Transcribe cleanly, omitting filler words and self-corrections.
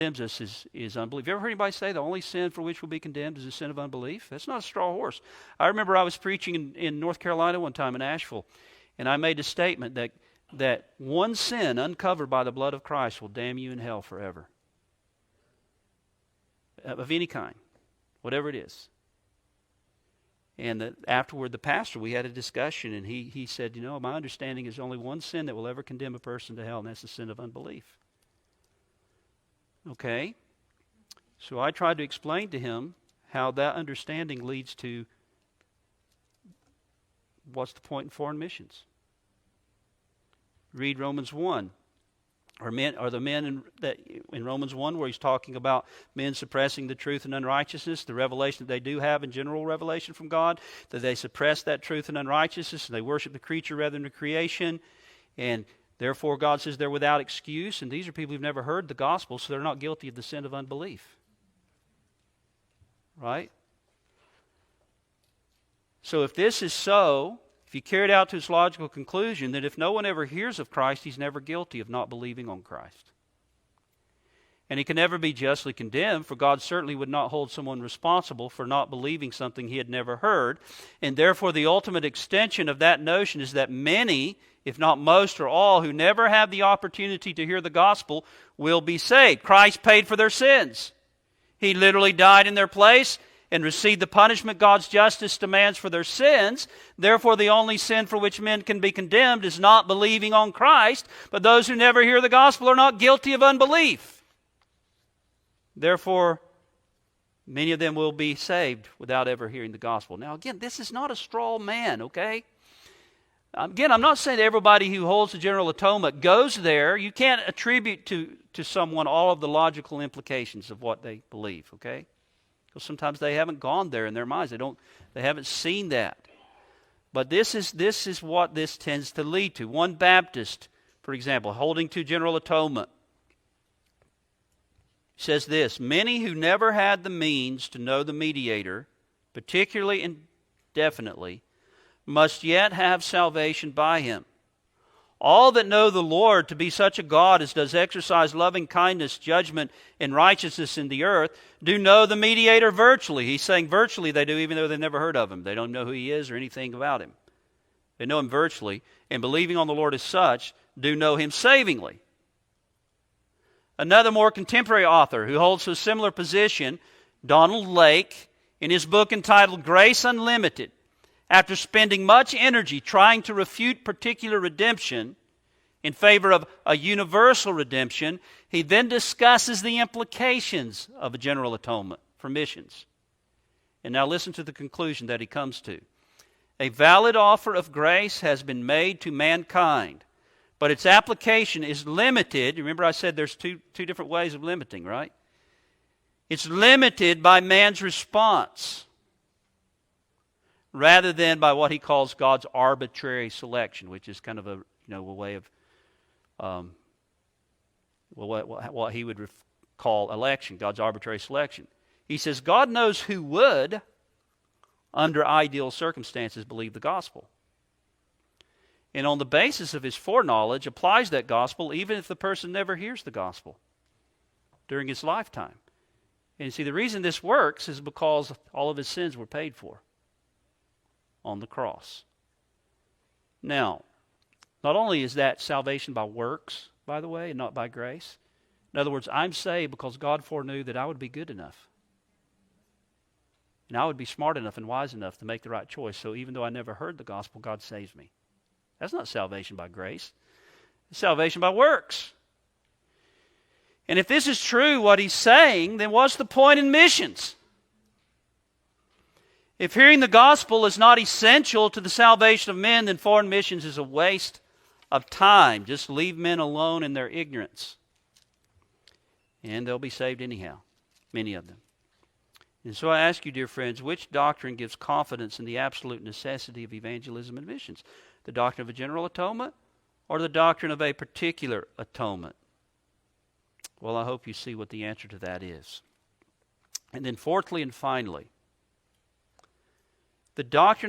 condemns us is unbelief. You ever heard anybody say the only sin for which we'll be condemned is the sin of unbelief? That's not a straw horse. I remember I was preaching in North Carolina one time in Asheville, and I made a statement that one sin uncovered by the blood of Christ will damn you in hell forever. Of any kind, whatever it is. And afterward, the pastor, we had a discussion, and he said, my understanding is only one sin that will ever condemn a person to hell, and that's the sin of unbelief. Okay? So I tried to explain to him how that understanding leads to what's the point in foreign missions. Read Romans 1. Are the men in Romans 1 where he's talking about men suppressing the truth and unrighteousness, the revelation that they do have in general revelation from God, that they suppress that truth and unrighteousness, and they worship the creature rather than the creation, and therefore God says they're without excuse, and these are people who've never heard the gospel, so they're not guilty of the sin of unbelief. Right? So if this is so, if you carry it out to its logical conclusion, that if no one ever hears of Christ, he's never guilty of not believing on Christ. And he can never be justly condemned, for God certainly would not hold someone responsible for not believing something he had never heard. And therefore the ultimate extension of that notion is that many, if not most or all, who never have the opportunity to hear the gospel will be saved. Christ paid for their sins. He literally died in their place and received the punishment God's justice demands for their sins. Therefore, the only sin for which men can be condemned is not believing on Christ, but those who never hear the gospel are not guilty of unbelief. Therefore, many of them will be saved without ever hearing the gospel. Now, again, this is not a straw man, okay? Again, I'm not saying that everybody who holds the general atonement goes there. You can't attribute to someone all of the logical implications of what they believe, okay? Because sometimes they haven't gone there in their minds. They haven't seen that. But this is what this tends to lead to. One Baptist, for example, holding to general atonement, says this: many who never had the means to know the mediator, particularly and definitely, must yet have salvation by him. All that know the Lord to be such a God as does exercise loving kindness, judgment, and righteousness in the earth, do know the mediator virtually. He's saying virtually they do, even though they've never heard of him. They don't know who he is or anything about him. They know him virtually, and believing on the Lord as such, do know him savingly. Another more contemporary author who holds a similar position, Donald Lake, in his book entitled Grace Unlimited, after spending much energy trying to refute particular redemption in favor of a universal redemption, he then discusses the implications of a general atonement for missions. And now listen to the conclusion that he comes to. A valid offer of grace has been made to mankind, but its application is limited. Remember I said there's two different ways of limiting, right? It's limited by man's response, rather than by what he calls God's arbitrary selection, which is kind of a way of what he would call election, God's arbitrary selection. He says God knows who would, under ideal circumstances, believe the gospel. And on the basis of his foreknowledge, applies that gospel even if the person never hears the gospel during his lifetime. And see, the reason this works is because all of his sins were paid for on the cross. Now, not only is that salvation by works, by the way, and not by grace. In other words, I'm saved because God foreknew that I would be good enough. And I would be smart enough and wise enough to make the right choice. So even though I never heard the gospel, God saves me. That's not salvation by grace. It's salvation by works. And if this is true, what he's saying, then what's the point in missions? If hearing the gospel is not essential to the salvation of men, then foreign missions is a waste of time. Just leave men alone in their ignorance. And they'll be saved anyhow, many of them. And so I ask you, dear friends, which doctrine gives confidence in the absolute necessity of evangelism and missions? The doctrine of a general atonement or the doctrine of a particular atonement? Well, I hope you see what the answer to that is. And then fourthly and finally, the doctrine of